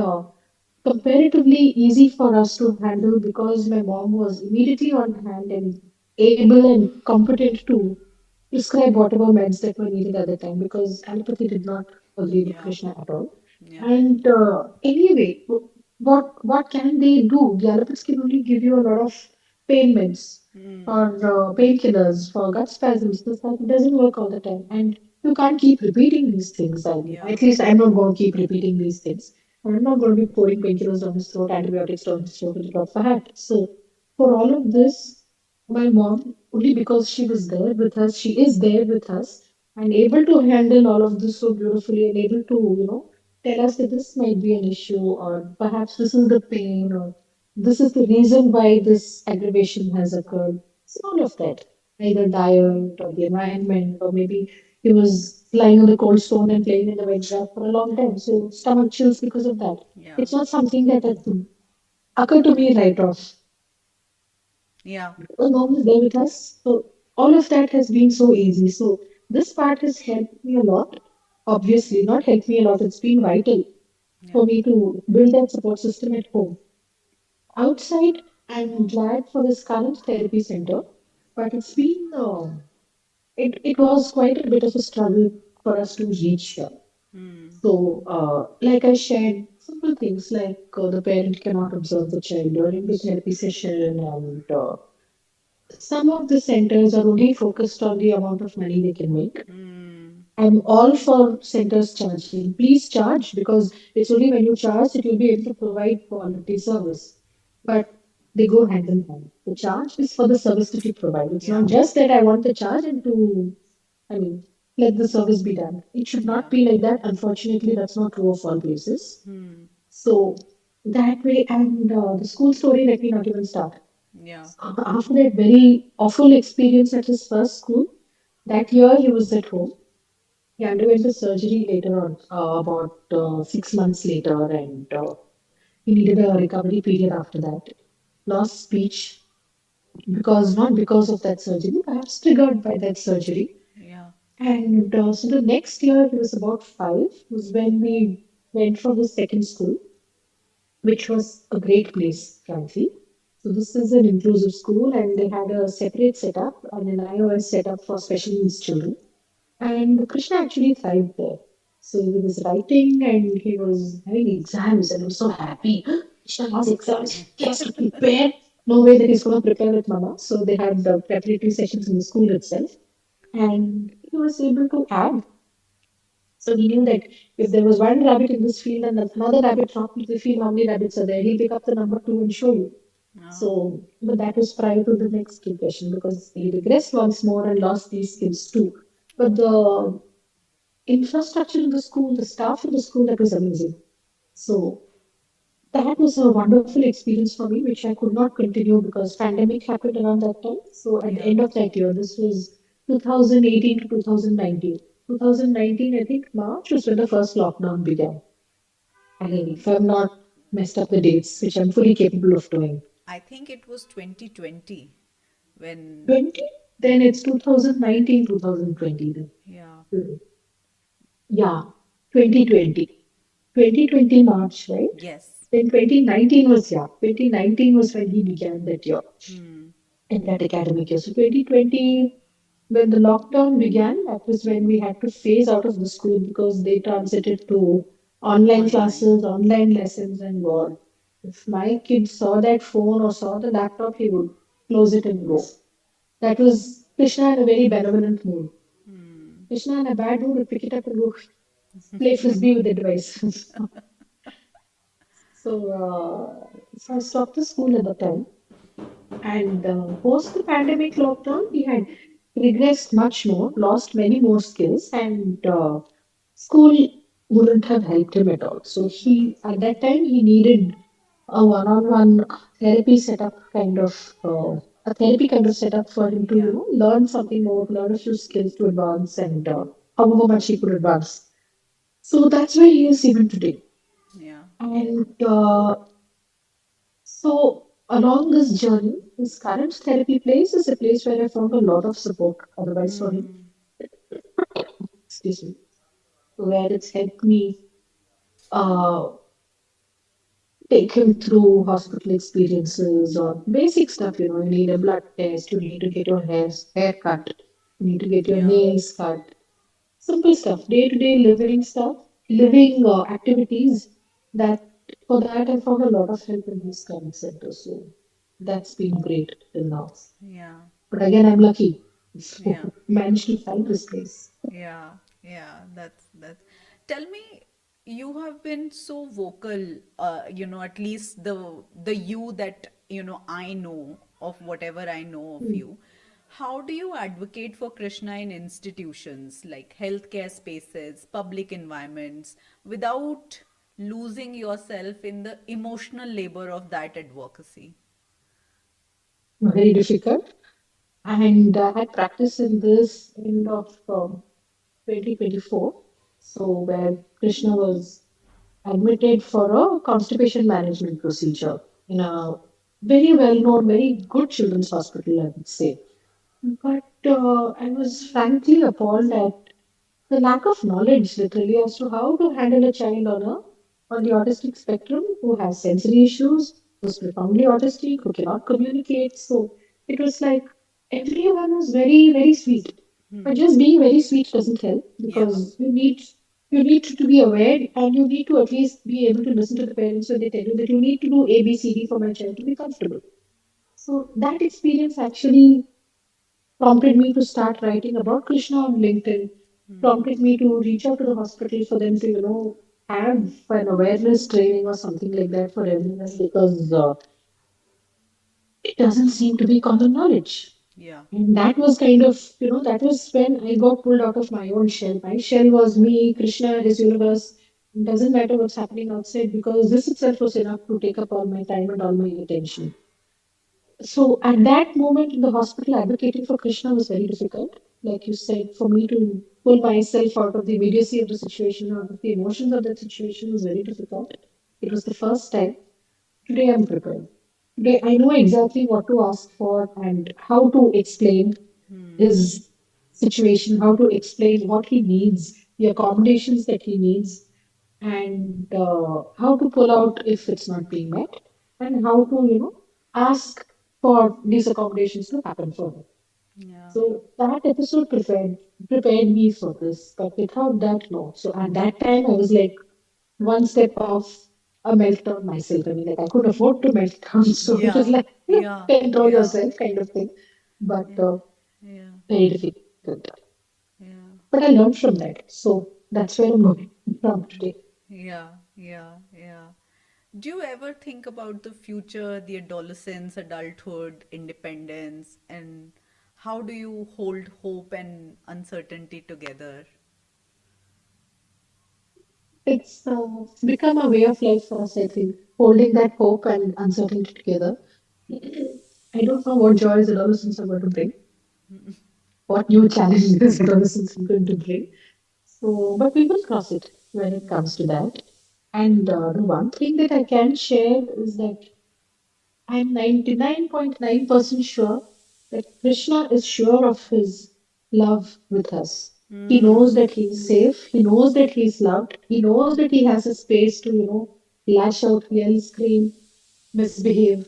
comparatively easy for us to handle because my mom was immediately on hand and able and competent to prescribe whatever meds that were needed at the time because allopathy did not agree with Yeah. Krishna at all. Yeah. And anyway, what can they do? The allopaths can only give you a lot of pain meds Hmm. or painkillers for gut spasms. This that it doesn't work all the time, and you can't keep repeating these things. Yeah. At least I'm not going to keep repeating these things. I'm not going to be pouring painkillers down his throat, antibiotics down his throat with a drop of a hat. So for all of this, my mom, only because she was there with us, she is there with us and able to handle all of this so beautifully and able to, tell us that this might be an issue or perhaps this is the pain or this is the reason why this aggravation has occurred. So all of that, either diet or the environment or maybe he was lying on the cold stone and playing in the wet grass for a long time. So stomach chills because of that. Yeah. It's not something that has occurred to me right off. Yeah. Because mom is there with us. So all of that has been so easy. So this part has helped me a lot. Obviously, not helped me a lot. It's been vital Yeah. for me to build that support system at home. Outside, I'm glad for this current therapy center, but it was quite a bit of a struggle for us to reach here. So, like I shared, simple things like the parent cannot observe the child during the therapy session, and some of the centers are only focused on the amount of money they can make. I'm all for centers charging. Please charge because it's only when you charge that you'll be able to provide quality service. But they go hand in hand. The charge is for the service that you provide. It's not Yeah. just that I want the charge and to, I mean, let the service be done. It should not Yeah. be like that. Unfortunately, that's not true of all places. So that way, and the school story, let me not even start. Yeah. After that very awful experience at his first school, that year he was at home. He underwent a surgery later on, about 6 months later, and he needed a recovery period after that. Lost speech because not because of that surgery, perhaps triggered by that surgery. Yeah. And so the next year, he was about 5, was when we went for his second school, which was a great place, frankly. So this is an inclusive school, and they had a separate setup and an iOS setup for special needs children. And Krishna actually thrived there. So he was writing and he was having exams, and I was so happy. Krishna has exams. He has to prepare. No way that he's going to prepare with Mama. So they had the preparatory sessions in the school itself, and he was able to add. So he knew that if there was one rabbit in this field and another rabbit dropped into the field, how many rabbits are there? He'll pick up the number two and show you. Oh. So, but that was prior to the next skill question because he regressed once more and lost these skills too. But the infrastructure in the school, the staff in the school, that was amazing. So that was a wonderful experience for me, which I could not continue because pandemic happened around that time. So at the Yeah. end of that year, this was 2018 to 2019. 2019, I think March was when the first lockdown began. I mean, if I'm not messed up the dates, which I'm fully capable of doing. I think it was 2020 when. 20? Then it's 2019, 2020 then. Yeah. Yeah, 2020. 2020 March, right? Yes. Then 2019 was, yeah, 2019 was when he began that year, in that academic year. So 2020, when the lockdown began, that was when we had to phase out of the school because they transited to online Online. classes, online lessons, and more. If my kid saw that phone or saw the laptop, he would close it and go. That was Krishna in a very benevolent mood. Krishna in a bad mood would pick it up and go play frisbee with the device. So I stopped the school at the time. And post the pandemic lockdown, he had regressed much more, lost many more skills, and school wouldn't have helped him at all. So he, at that time, he needed a one-on-one therapy setup kind of a therapy kind of setup for him to, Yeah. learn something more, learn a few skills to advance, and however much he could advance. So that's where he is even today. Yeah. And so, along this journey, this current therapy place is a place where I found a lot of support otherwise for him. Excuse me. Where it's helped me uh, take him through hospital experiences or basic stuff. You need a blood test, you need to get your hair cut, you need to get your Yeah. nails cut. Simple stuff, day to day living stuff, living activities that for that I found a lot of help in this current center. So that's been great till now. Yeah. But again, I'm lucky. Yeah. So managed to find this place. Yeah, yeah, that's. Tell me, you have been so vocal. At least the you that I know of whatever I know of Hmm. you. How do you advocate for Krishna in institutions like healthcare spaces, public environments, without losing yourself in the emotional labor of that advocacy? Very difficult. And I had practice in this end of 2024. So where Krishna was admitted for a constipation management procedure in a very well known, very good children's hospital, I would say. But I was frankly appalled at the lack of knowledge, literally, as to how to handle a child on the autistic spectrum who has sensory issues, who's profoundly autistic, who cannot communicate. So it was like everyone was very, very sweet. But just being very sweet doesn't help Yeah. because you need to be aware and you need to at least be able to listen to the parents when they tell you that you need to do A, B, C, D for my child to be comfortable. So that experience actually prompted me to start writing about Krishna on LinkedIn, prompted me to reach out to the hospital for them to, have an awareness training or something like that for everyone because it doesn't seem to be common knowledge. Yeah. And that was kind of, that was when I got pulled out of my own shell. My shell was me, Krishna, his universe. It doesn't matter what's happening outside because this itself was enough to take up all my time and all my attention. So at that moment in the hospital, advocating for Krishna was very difficult. Like you said, for me to pull myself out of the immediacy of the situation, out of the emotions of that situation was very difficult. It was the first time. Today I'm prepared. Today I know exactly what to ask for and how to explain his situation, how to explain what he needs, the accommodations that he needs, and how to pull out if it's not being met, and how to, ask for these accommodations to happen for him. Yeah. So that episode prepared me for this, but without that, no. So at that time, I was like one step off a meltdown myself. I mean, like I couldn't afford to melt down, so it was Yeah. like Yeah. control Yeah. yourself kind of thing. But Yeah. Yeah. very difficult. Yeah. But I learned from that, so that's where I'm going from today. Yeah. Yeah. Yeah. Do you ever think about the future, the adolescence, adulthood, independence, and how do you hold hope and uncertainty together? It's become a way of life for us, I think, holding that hope and uncertainty together. I don't know what joys adolescence are going to bring, what new challenges adolescence is going to bring. So, but we will cross it when it comes to that. And the one thing that I can share is that I'm 99.9% sure that Krishna is sure of his love with us. He knows that he's safe. He knows that he's loved. He knows that he has a space to, lash out, yell, scream, misbehave,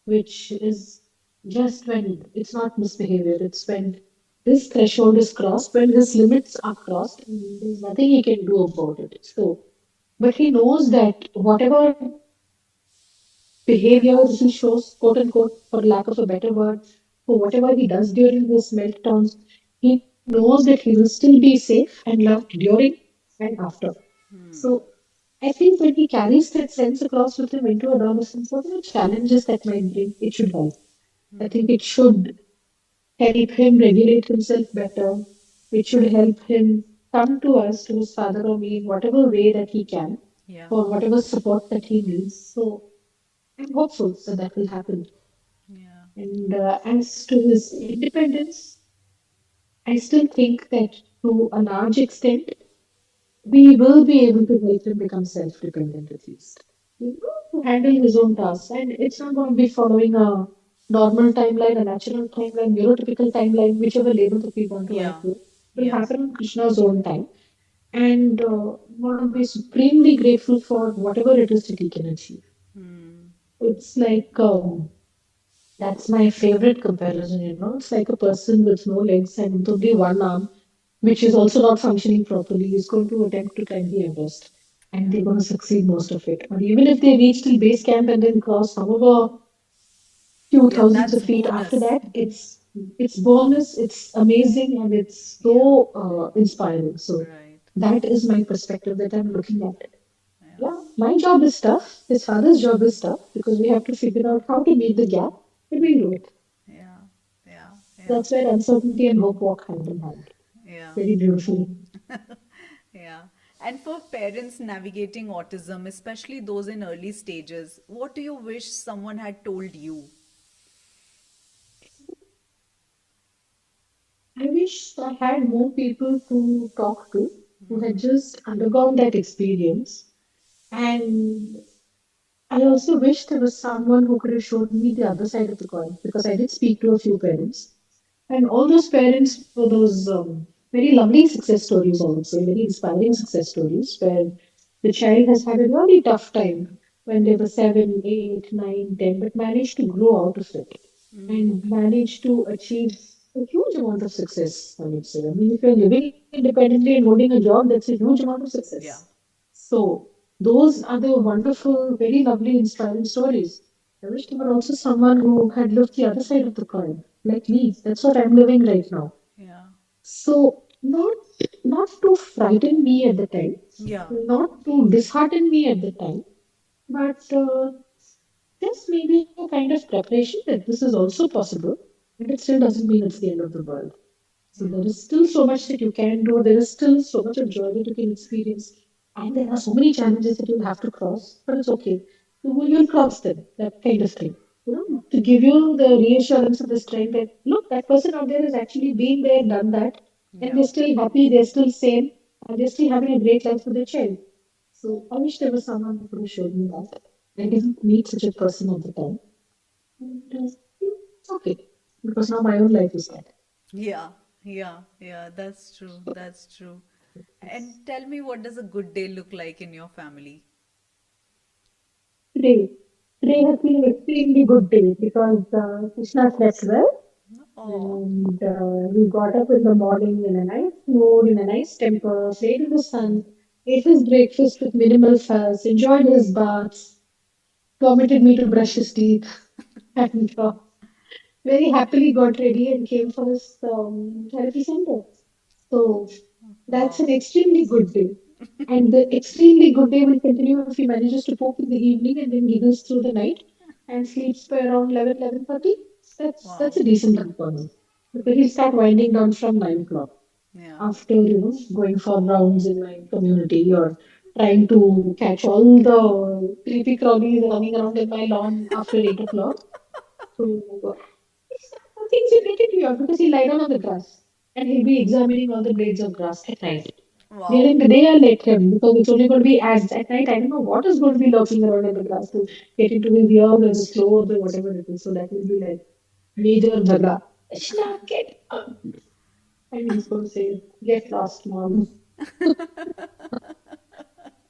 which is just when it's not misbehavior. It's when this threshold is crossed, when his limits are crossed, and there's nothing he can do about it. So, but he knows that whatever behavior he shows, quote unquote, for lack of a better word, for whatever he does during his meltdowns, he knows that he will still be safe and loved during and after. So I think when he carries that sense across with him into adolescence, whatever challenges that might bring, it should help. I think it should help him regulate himself better. It should help him come to us, to his father or me, in whatever way that he can, Yeah. for whatever support that he needs. So I'm hopeful that that will happen. Yeah. And as to his independence, I still think that to a large extent, we will be able to help him become self dependent at least. To handle his own tasks. And it's not going to be following a normal timeline, a natural timeline, neurotypical timeline, whichever label that we want to add Yeah. to it. It will Yeah. happen on Krishna's own time. And want to be supremely grateful for whatever it is that he can achieve. It's like that's my favorite comparison, It's like a person with no legs and with only one arm, which is also not functioning properly, is going to attempt to climb the Everest. And Yeah. they're going to succeed most of it. But even if they reach till base camp and then cross however few Yeah. thousands of That's feet after bonus. that, it's bonus, it's amazing, and it's Yeah. so inspiring. So Right. that is my perspective that I'm looking at. Yeah. Yeah, my job is tough. His father's job is tough because we have to figure out how to meet the gap, but we'll do it. Yeah. Yeah. Yeah. That's where uncertainty and hope walk hand in hand Yeah. very beautifully. Yeah. And for parents navigating autism, especially those in early stages, what do you wish someone had told you? I wish I had more people to talk to who had just undergone that experience and I also wish there was someone who could have shown me the other side of the coin because I did speak to a few parents. And all those parents were those very lovely success stories, I would say, very inspiring success stories where the child has had a really tough time when they were 7, 8, 9, 10, but managed to grow out of it and managed to achieve a huge amount of success, I would say. I mean, if you're living independently and holding a job, that's a huge amount of success. Yeah. So, those are the wonderful, very lovely, inspiring stories. I wish there were also someone who had lived the other side of the coin, like me. That's what I'm living right now. Yeah. So not to frighten me at the time, Yeah. not to dishearten me at the time, but just maybe a kind of preparation that this is also possible, but it still doesn't mean it's the end of the world. So there is still so much that you can do. There is still so much of joy that you can experience. And there are so many challenges that you'll have to cross, but it's okay. You'll cross them, that kind of thing. To give you the reassurance of the strength that, look, that person out there has actually been there, done that, and Yeah. they're still happy, they're still sane, and they're still having a great life with their child. So I wish there was someone who could have showed me that. I didn't meet such a person at the time. And it's okay, because now my own life is set. Yeah. Yeah. Yeah. That's true. That's true. And tell me, what does a good day look like in your family? Today, today has been an extremely good day because Krishna slept well Oh, and he got up in the morning in a nice mood, in a nice temper, played in the sun, ate his breakfast with minimal fuss, enjoyed his baths, permitted me to brush his teeth, and very happily got ready and came for his therapy center. So that's wow. an extremely good day. And the extremely good day will continue if he manages to poop in the evening and then giggles through the night and sleeps by around 11:30. That's Wow. a decent time for him. Because he'll start winding down from 9 o'clock Yeah. after, going for rounds in my community or trying to catch all the creepy crawlies running around in my lawn after 8 o'clock. So things will get into you because he'll lie down on the grass and he'll be examining all the blades of grass at night. Wow. During the day, I'll let him because it's only going to be ads. At night, I don't know what is going to be lurking around in the grass to get into his ear or his clothes or whatever it is. So that will be like major jagda. Krishna, get up. And he's going to say, get lost, mom.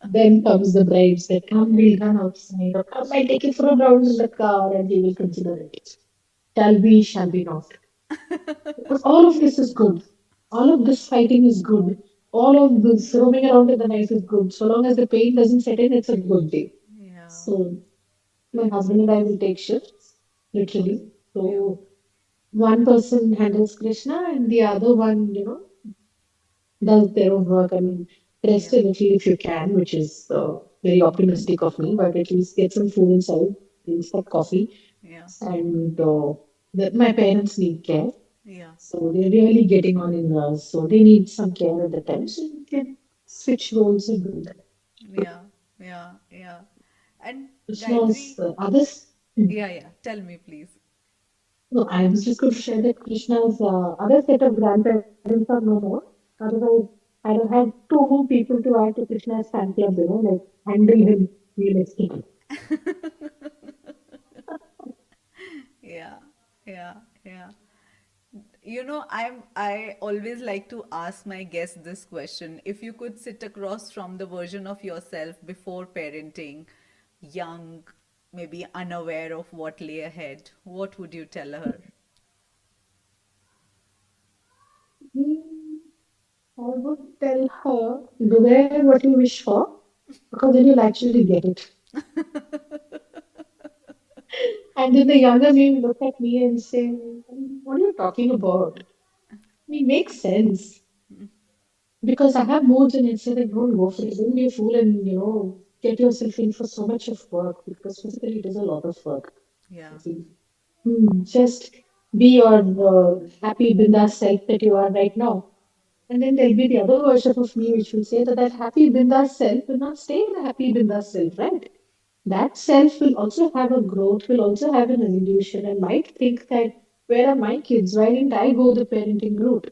Then comes the bribes that come, we'll run outside or come, I'll take you for a round in the car and he will consider it. Shall we not? Because all of this is good. All of this fighting is good. All of this roaming around in the night is good. So long as the pain doesn't set in, it's a good day. Yeah. So my husband and I will take shifts, literally. Yeah. So one person handles Krishna and the other one, does their own work. I mean, rest Yeah. a little if you can, which is very optimistic of me, but at least get some food inside, things like coffee. Yeah. And my parents need care. Yeah. So they're really getting on in us. So they need some care at the time. So you can switch roles and do that. Yeah. Yeah. Yeah. And Krishna's Gayatri, others. yeah, yeah. Tell me, please. No, I was just going to share that Krishna's other set of grandparents are no more. Otherwise, I'd have had two more people to add to Krishna's fan club, like handle him realistically. Yeah. Yeah. Yeah. I always like to ask my guests this question. If you could sit across from the version of yourself before parenting, young, maybe unaware of what lay ahead, what would you tell her? Hmm, I would tell her, beware what you wish for, because then you'll actually get it. And then the younger me will look at me and say, what are you talking about? I mean, makes sense. Because I have moods and it's like, don't go for it. Don't be a fool and, get yourself in for so much of work because physically it is a lot of work. I Yeah. feel. Just be your happy, bindas self that you are right now. And then there'll be the other version of me which will say that happy, bindas self will not stay the happy, bindas self, right? That self will also have a growth, will also have an evolution, and might think that where are my kids? Why didn't I go the parenting route?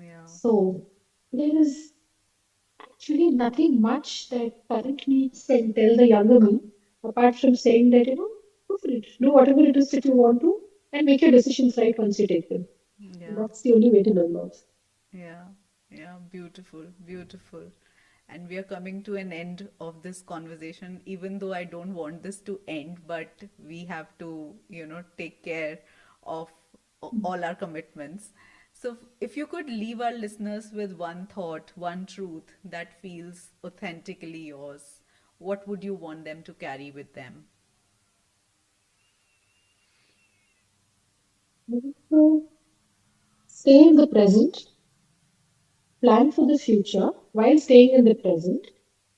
Yeah. So there is actually nothing much that current me can tell the younger me. Apart from saying that, go for it, do whatever it is that you want to, and make your decisions right once you take them. Yeah. That's the only way to learn life. Yeah, yeah, beautiful, beautiful. And we are coming to an end of this conversation, even though I don't want this to end, but we have to, take care of all our commitments. So, if you could leave our listeners with one thought, one truth that feels authentically yours, what would you want them to carry with them? So stay in the present, plan for the future while staying in the present,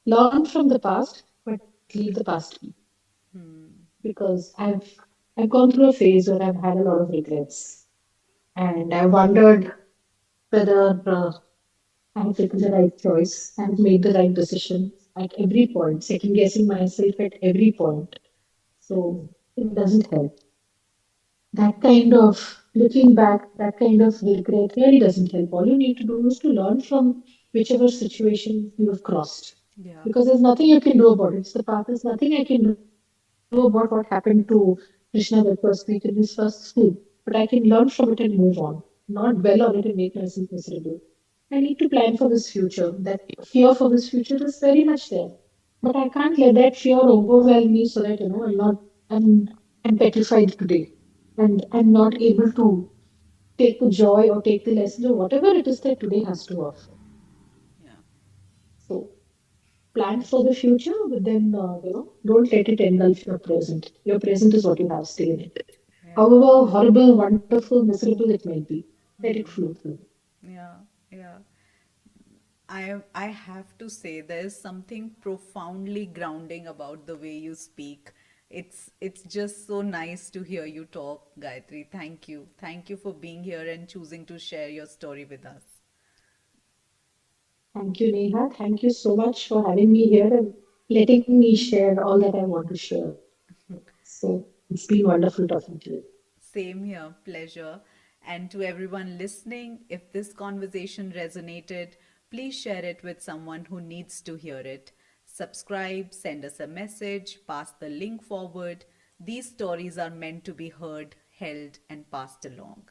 learn from the past, but leave the past be. Because I've gone through a phase where I've had a lot of regrets, and I wondered whether I have taken the right choice, I have made the right decision at every point, second guessing myself at every point. So it doesn't help. That kind of looking back, that kind of regret really doesn't help. All you need to do is to learn from whichever situation you have crossed. Yeah, Because there's nothing you can do about it. It's the past. There's nothing I can do about what happened to Krishna that first week in his first school. But I can learn from it and move on, not dwell on it and make myself miserable. I need to plan for this future. That fear for this future is very much there. But I can't let that fear overwhelm me so that, I'm petrified today. And I'm not able to take the joy or take the lessons or whatever it is that today has to offer. yeah, So plan for the future, but then, don't let it engulf your present. Your present is what you have, stay in it. yeah. However horrible, wonderful, miserable it might be, let it flow through. Yeah, yeah. I have to say there's something profoundly grounding about the way you speak. It's just so nice to hear you talk, Gayatri. Thank you. Thank you for being here and choosing to share your story with us. Thank you, Neha. Thank you so much for having me here and letting me share all that I want to share. So it's been wonderful talking to you. Same here, pleasure. And to everyone listening, if this conversation resonated, please share it with someone who needs to hear it. Subscribe, send us a message, pass the link forward. These stories are meant to be heard, held, and passed along.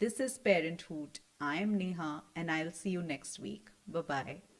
This is Parenthood. I am Neha, and I'll see you next week. Bye bye.